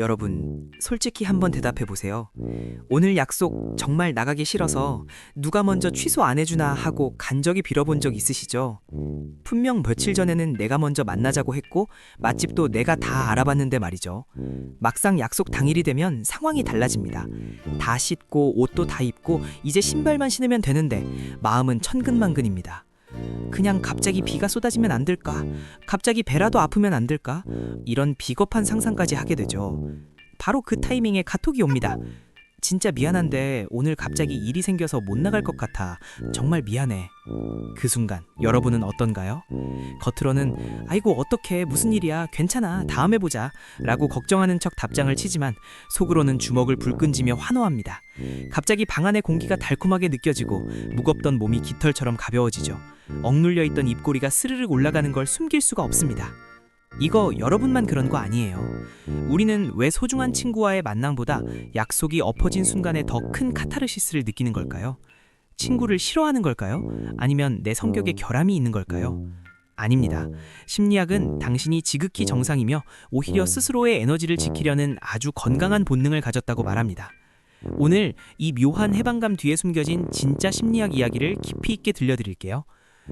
여러분, 솔직히 한번 대답해 보세요. 오늘 약속 정말 나가기 싫어서 누가 먼저 취소 안 해주나 하고 간절히 빌어본 적 있으시죠? 분명 며칠 전에는 내가 먼저 만나자고 했고 맛집도 내가 다 알아봤는데 말이죠. 막상 약속 당일이 되면 상황이 달라집니다. 다 씻고 옷도 다 입고 이제 신발만 신으면 되는데 마음은 천근만근입니다. 그냥 갑자기 비가 쏟아지면 안 될까? 갑자기 배라도 아프면 안 될까? 이런 비겁한 상상까지 하게 되죠. 바로 그 타이밍에 카톡이 옵니다. 진짜 미안한데 오늘 갑자기 일이 생겨서 못 나갈 것 같아. 정말 미안해. 그 순간 여러분은 어떤가요? 겉으로는 아이고 어떡해 무슨 일이야 괜찮아 다음에 보자 라고 걱정하는 척 답장을 치지만 속으로는 주먹을 불끈쥐며 환호합니다. 갑자기 방 안의 공기가 달콤하게 느껴지고 무겁던 몸이 깃털처럼 가벼워지죠. 억눌려 있던 입꼬리가 스르륵 올라가는 걸 숨길 수가 없습니다. 이거 여러분만 그런 거 아니에요. 우리는 왜 소중한 친구와의 만남보다 약속이 엎어진 순간에 더 큰 카타르시스를 느끼는 걸까요? 친구를 싫어하는 걸까요? 아니면 내 성격에 결함이 있는 걸까요? 아닙니다. 심리학은 당신이 지극히 정상이며 오히려 스스로의 에너지를 지키려는 아주 건강한 본능을 가졌다고 말합니다. 오늘 이 묘한 해방감 뒤에 숨겨진 진짜 심리학 이야기를 깊이 있게 들려드릴게요.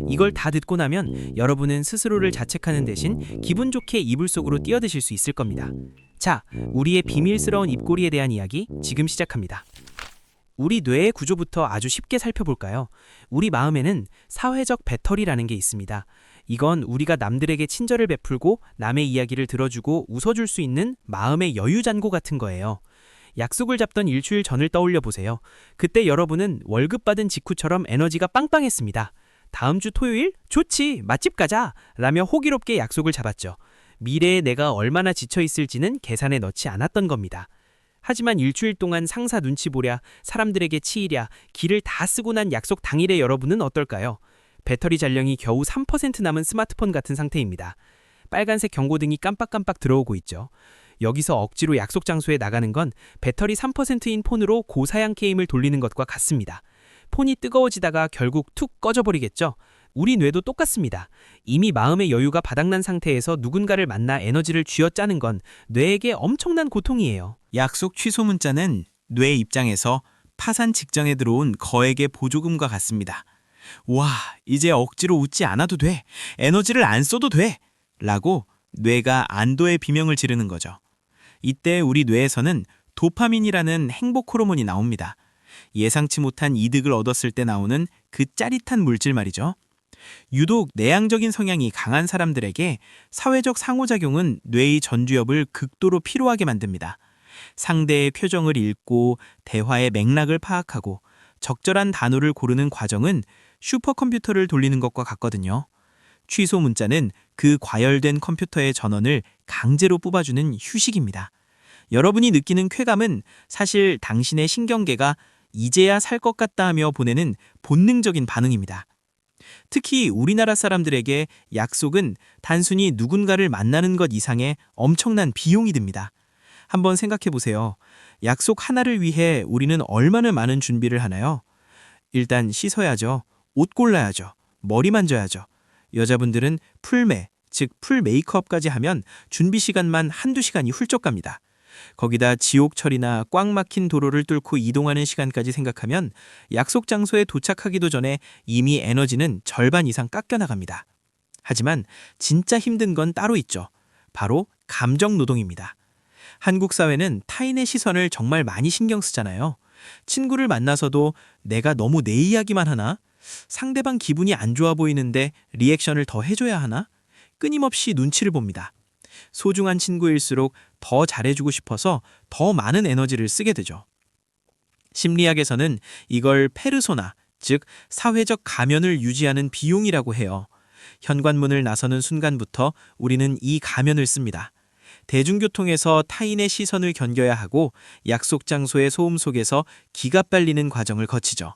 이걸 다 듣고 나면 여러분은 스스로를 자책하는 대신 기분 좋게 이불 속으로 뛰어드실 수 있을 겁니다. 자, 우리의 비밀스러운 입꼬리에 대한 이야기 지금 시작합니다. 우리 뇌의 구조부터 아주 쉽게 살펴볼까요? 우리 마음에는 사회적 배터리라는 게 있습니다. 이건 우리가 남들에게 친절을 베풀고 남의 이야기를 들어주고 웃어줄 수 있는 마음의 여유잔고 같은 거예요. 약속을 잡던 일주일 전을 떠올려 보세요. 그때 여러분은 월급 받은 직후처럼 에너지가 빵빵했습니다. 다음 주 토요일? 좋지! 맛집 가자! 라며 호기롭게 약속을 잡았죠. 미래에 내가 얼마나 지쳐 있을지는 계산에 넣지 않았던 겁니다. 하지만 일주일 동안 상사 눈치 보랴, 사람들에게 치이랴, 기를 다 쓰고 난 약속 당일에 여러분은 어떨까요? 배터리 잔량이 겨우 3% 남은 스마트폰 같은 상태입니다. 빨간색 경고등이 깜빡깜빡 들어오고 있죠. 여기서 억지로 약속 장소에 나가는 건 배터리 3%인 폰으로 고사양 게임을 돌리는 것과 같습니다. 폰이 뜨거워지다가 결국 툭 꺼져버리겠죠? 우리 뇌도 똑같습니다. 이미 마음의 여유가 바닥난 상태에서 누군가를 만나 에너지를 쥐어짜는 건 뇌에게 엄청난 고통이에요. 약속 취소 문자는 뇌 입장에서 파산 직전에 들어온 거액의 보조금과 같습니다. 와, 이제 억지로 웃지 않아도 돼. 에너지를 안 써도 돼. 라고 뇌가 안도의 비명을 지르는 거죠. 이때 우리 뇌에서는 도파민이라는 행복 호르몬이 나옵니다. 예상치 못한 이득을 얻었을 때 나오는 그 짜릿한 물질 말이죠. 유독 내향적인 성향이 강한 사람들에게 사회적 상호작용은 뇌의 전두엽을 극도로 피로하게 만듭니다. 상대의 표정을 읽고 대화의 맥락을 파악하고 적절한 단어를 고르는 과정은 슈퍼컴퓨터를 돌리는 것과 같거든요. 취소 문자는 그 과열된 컴퓨터의 전원을 강제로 뽑아주는 휴식입니다. 여러분이 느끼는 쾌감은 사실 당신의 신경계가 이제야 살 것 같다 하며 보내는 본능적인 반응입니다. 특히 우리나라 사람들에게 약속은 단순히 누군가를 만나는 것 이상의 엄청난 비용이 듭니다. 한번 생각해 보세요. 약속 하나를 위해 우리는 얼마나 많은 준비를 하나요? 일단 씻어야죠. 옷 골라야죠. 머리 만져야죠. 여자분들은 풀메, 즉 풀 메이크업까지 하면 준비 시간만 한두 시간이 훌쩍 갑니다. 거기다 지옥철이나 꽉 막힌 도로를 뚫고 이동하는 시간까지 생각하면 약속 장소에 도착하기도 전에 이미 에너지는 절반 이상 깎여나갑니다. 하지만 진짜 힘든 건 따로 있죠. 바로 감정 노동입니다. 한국 사회는 타인의 시선을 정말 많이 신경 쓰잖아요. 친구를 만나서도 내가 너무 내 이야기만 하나? 상대방 기분이 안 좋아 보이는데 리액션을 더 해줘야 하나? 끊임없이 눈치를 봅니다. 소중한 친구일수록 더 잘해주고 싶어서 더 많은 에너지를 쓰게 되죠. 심리학에서는 이걸 페르소나, 즉 사회적 가면을 유지하는 비용이라고 해요. 현관문을 나서는 순간부터 우리는 이 가면을 씁니다. 대중교통에서 타인의 시선을 견뎌야 하고 약속 장소의 소음 속에서 기가 빨리는 과정을 거치죠.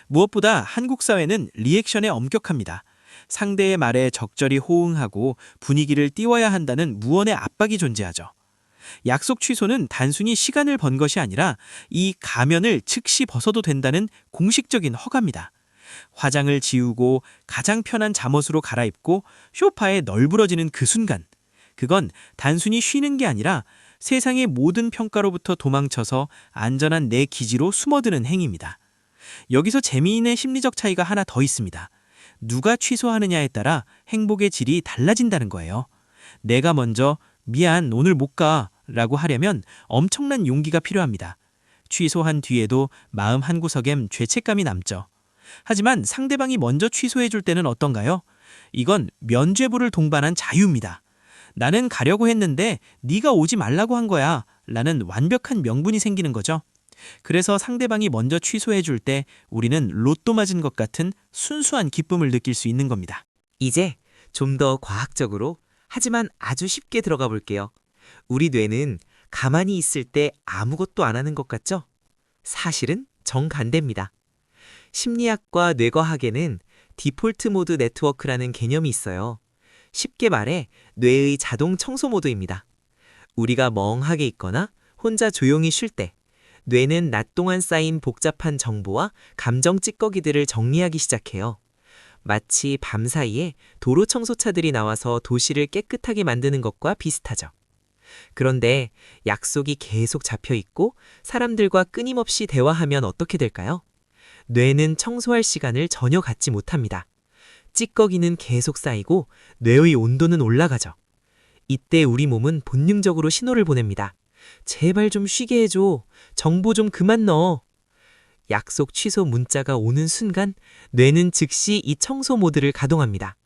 무엇보다 한국 사회는 리액션에 엄격합니다. 상대의 말에 적절히 호응하고 분위기를 띄워야 한다는 무언의 압박이 존재하죠. 약속 취소는 단순히 시간을 번 것이 아니라 이 가면을 즉시 벗어도 된다는 공식적인 허가입니다. 화장을 지우고 가장 편한 잠옷으로 갈아입고 소파에 널브러지는 그 순간, 그건 단순히 쉬는 게 아니라 세상의 모든 평가로부터 도망쳐서 안전한 내 기지로 숨어드는 행위입니다. 여기서 재미있는 심리적 차이가 하나 더 있습니다. 누가 취소하느냐에 따라 행복의 질이 달라진다는 거예요. 내가 먼저 미안, 오늘 못 가 라고 하려면 엄청난 용기가 필요합니다. 취소한 뒤에도 마음 한구석엔 죄책감이 남죠. 하지만 상대방이 먼저 취소해 줄 때는 어떤가요? 이건 면죄부를 동반한 자유입니다. 나는 가려고 했는데 네가 오지 말라고 한 거야 라는 완벽한 명분이 생기는 거죠. 그래서 상대방이 먼저 취소해 줄 때 우리는 로또 맞은 것 같은 순수한 기쁨을 느낄 수 있는 겁니다. 이제 좀 더 과학적으로 하지만 아주 쉽게 들어가 볼게요. 우리 뇌는 가만히 있을 때 아무것도 안 하는 것 같죠? 사실은 정반대입니다. 심리학과 뇌과학에는 디폴트 모드 네트워크라는 개념이 있어요. 쉽게 말해 뇌의 자동 청소 모드입니다. 우리가 멍하게 있거나 혼자 조용히 쉴 때 뇌는 낮 동안 쌓인 복잡한 정보와 감정 찌꺼기들을 정리하기 시작해요. 마치 밤사이에 도로 청소차들이 나와서 도시를 깨끗하게 만드는 것과 비슷하죠. 그런데 약속이 계속 잡혀 있고 사람들과 끊임없이 대화하면 어떻게 될까요? 뇌는 청소할 시간을 전혀 갖지 못합니다. 찌꺼기는 계속 쌓이고 뇌의 온도는 올라가죠. 이때 우리 몸은 본능적으로 신호를 보냅니다. 제발 좀 쉬게 해줘. 정보 좀 그만 넣어. 약속 취소 문자가 오는 순간 뇌는 즉시 이 청소 모드를 가동합니다.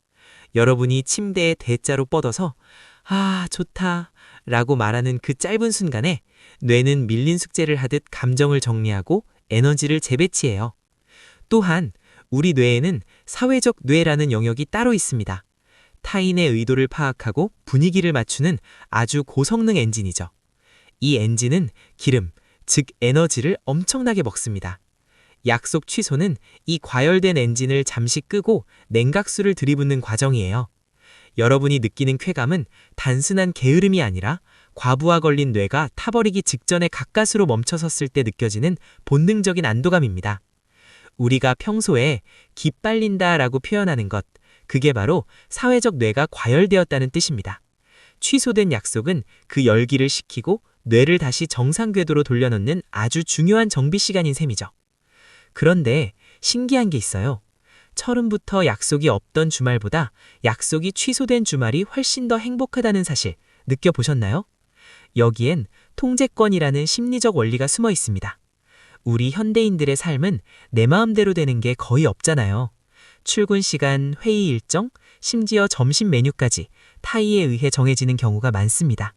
여러분이 침대에 대자로 뻗어서 아, 좋다 라고 말하는 그 짧은 순간에 뇌는 밀린 숙제를 하듯 감정을 정리하고 에너지를 재배치해요. 또한 우리 뇌에는 사회적 뇌라는 영역이 따로 있습니다. 타인의 의도를 파악하고 분위기를 맞추는 아주 고성능 엔진이죠. 이 엔진은 기름, 즉 에너지를 엄청나게 먹습니다. 약속 취소는 이 과열된 엔진을 잠시 끄고 냉각수를 들이붓는 과정이에요. 여러분이 느끼는 쾌감은 단순한 게으름이 아니라 과부하 걸린 뇌가 타버리기 직전에 가까스로 멈춰섰을 때 느껴지는 본능적인 안도감입니다. 우리가 평소에 기빨린다라고 표현하는 것, 그게 바로 사회적 뇌가 과열되었다는 뜻입니다. 취소된 약속은 그 열기를 식히고 뇌를 다시 정상 궤도로 돌려놓는 아주 중요한 정비 시간인 셈이죠. 그런데 신기한 게 있어요. 처음부터 약속이 없던 주말보다 약속이 취소된 주말이 훨씬 더 행복하다는 사실 느껴보셨나요? 여기엔 통제권이라는 심리적 원리가 숨어 있습니다. 우리 현대인들의 삶은 내 마음대로 되는 게 거의 없잖아요. 출근 시간, 회의 일정, 심지어 점심 메뉴까지 타의에 의해 정해지는 경우가 많습니다.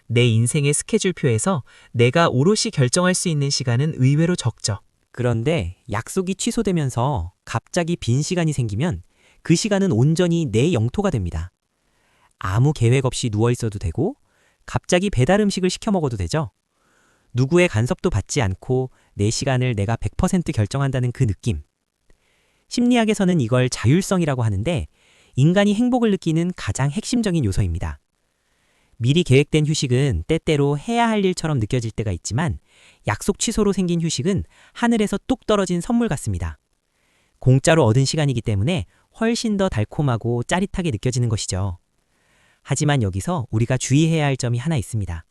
내 인생의 스케줄표에서 내가 오롯이 결정할 수 있는 시간은 의외로 적죠. 그런데 약속이 취소되면서 갑자기 빈 시간이 생기면 그 시간은 온전히 내 영토가 됩니다. 아무 계획 없이 누워 있어도 되고 갑자기 배달 음식을 시켜 먹어도 되죠. 누구의 간섭도 받지 않고 내 시간을 내가 100% 결정한다는 그 느낌. 심리학에서는 이걸 자율성이라고 하는데 인간이 행복을 느끼는 가장 핵심적인 요소입니다. 미리 계획된 휴식은 때때로 해야 할 일처럼 느껴질 때가 있지만 약속 취소로 생긴 휴식은 하늘에서 뚝 떨어진 선물 같습니다. 공짜로 얻은 시간이기 때문에 훨씬 더 달콤하고 짜릿하게 느껴지는 것이죠. 하지만 여기서 우리가 주의해야 할 점이 하나 있습니다.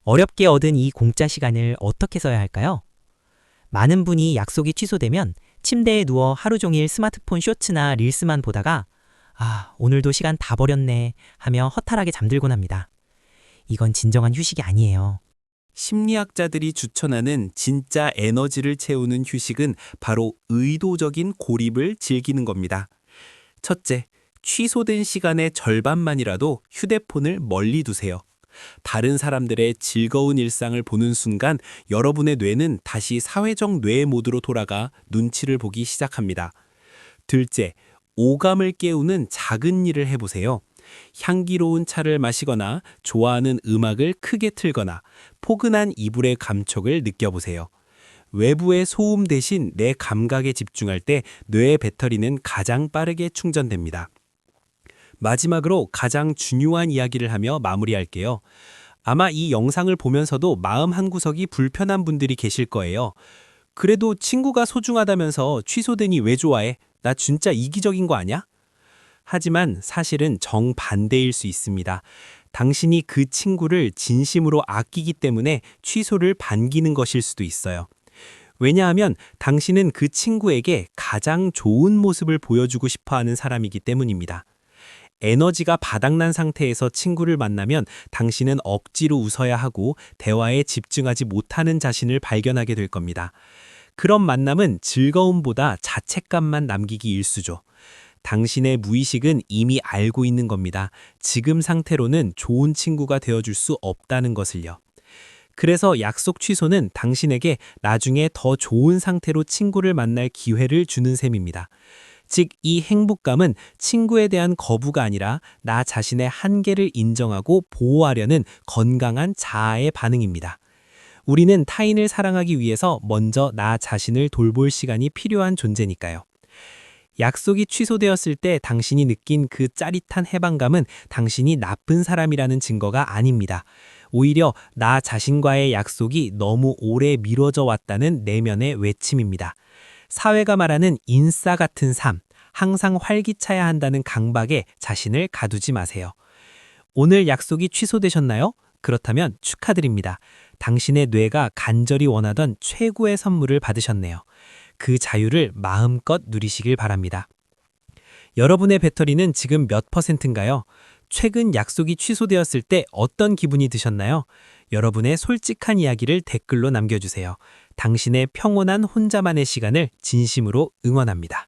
어렵게 얻은 이 공짜 시간을 어떻게 써야 할까요? 많은 분이 약속이 취소되면 침대에 누워 하루 종일 스마트폰 쇼츠나 릴스만 보다가 오늘도 시간 다 버렸네 하며 허탈하게 잠들곤 합니다. 이건 진정한 휴식이 아니에요. 심리학자들이 추천하는 진짜 에너지를 채우는 휴식은 바로 의도적인 고립을 즐기는 겁니다. 첫째, 취소된 시간의 절반만이라도 휴대폰을 멀리 두세요. 다른 사람들의 즐거운 일상을 보는 순간 여러분의 뇌는 다시 사회적 뇌 모드로 돌아가 눈치를 보기 시작합니다. 둘째, 오감을 깨우는 작은 일을 해보세요. 향기로운 차를 마시거나 좋아하는 음악을 크게 틀거나 포근한 이불의 감촉을 느껴보세요. 외부의 소음 대신 내 감각에 집중할 때 뇌의 배터리는 가장 빠르게 충전됩니다. 마지막으로 가장 중요한 이야기를 하며 마무리할게요. 아마 이 영상을 보면서도 마음 한구석이 불편한 분들이 계실 거예요. 그래도 친구가 소중하다면서 취소되니 왜 좋아해? 나 진짜 이기적인 거 아니야? 하지만 사실은 정반대일 수 있습니다. 당신이 그 친구를 진심으로 아끼기 때문에 취소를 반기는 것일 수도 있어요. 왜냐하면 당신은 그 친구에게 가장 좋은 모습을 보여주고 싶어 하는 사람이기 때문입니다. 에너지가 바닥난 상태에서 친구를 만나면 당신은 억지로 웃어야 하고 대화에 집중하지 못하는 자신을 발견하게 될 겁니다. 그런 만남은 즐거움보다 자책감만 남기기 일쑤죠. 당신의 무의식은 이미 알고 있는 겁니다. 지금 상태로는 좋은 친구가 되어줄 수 없다는 것을요. 그래서 약속 취소는 당신에게 나중에 더 좋은 상태로 친구를 만날 기회를 주는 셈입니다. 즉, 이 행복감은 친구에 대한 거부가 아니라 나 자신의 한계를 인정하고 보호하려는 건강한 자아의 반응입니다. 우리는 타인을 사랑하기 위해서 먼저 나 자신을 돌볼 시간이 필요한 존재니까요. 약속이 취소되었을 때 당신이 느낀 그 짜릿한 해방감은 당신이 나쁜 사람이라는 증거가 아닙니다. 오히려 나 자신과의 약속이 너무 오래 미뤄져 왔다는 내면의 외침입니다. 사회가 말하는 인싸 같은 삶, 항상 활기차야 한다는 강박에 자신을 가두지 마세요. 오늘 약속이 취소되셨나요? 그렇다면 축하드립니다. 당신의 뇌가 간절히 원하던 최고의 선물을 받으셨네요. 그 자유를 마음껏 누리시길 바랍니다. 여러분의 배터리는 지금 몇 %인가요? 최근 약속이 취소되었을 때 어떤 기분이 드셨나요? 여러분의 솔직한 이야기를 댓글로 남겨주세요. 당신의 평온한 혼자만의 시간을 진심으로 응원합니다.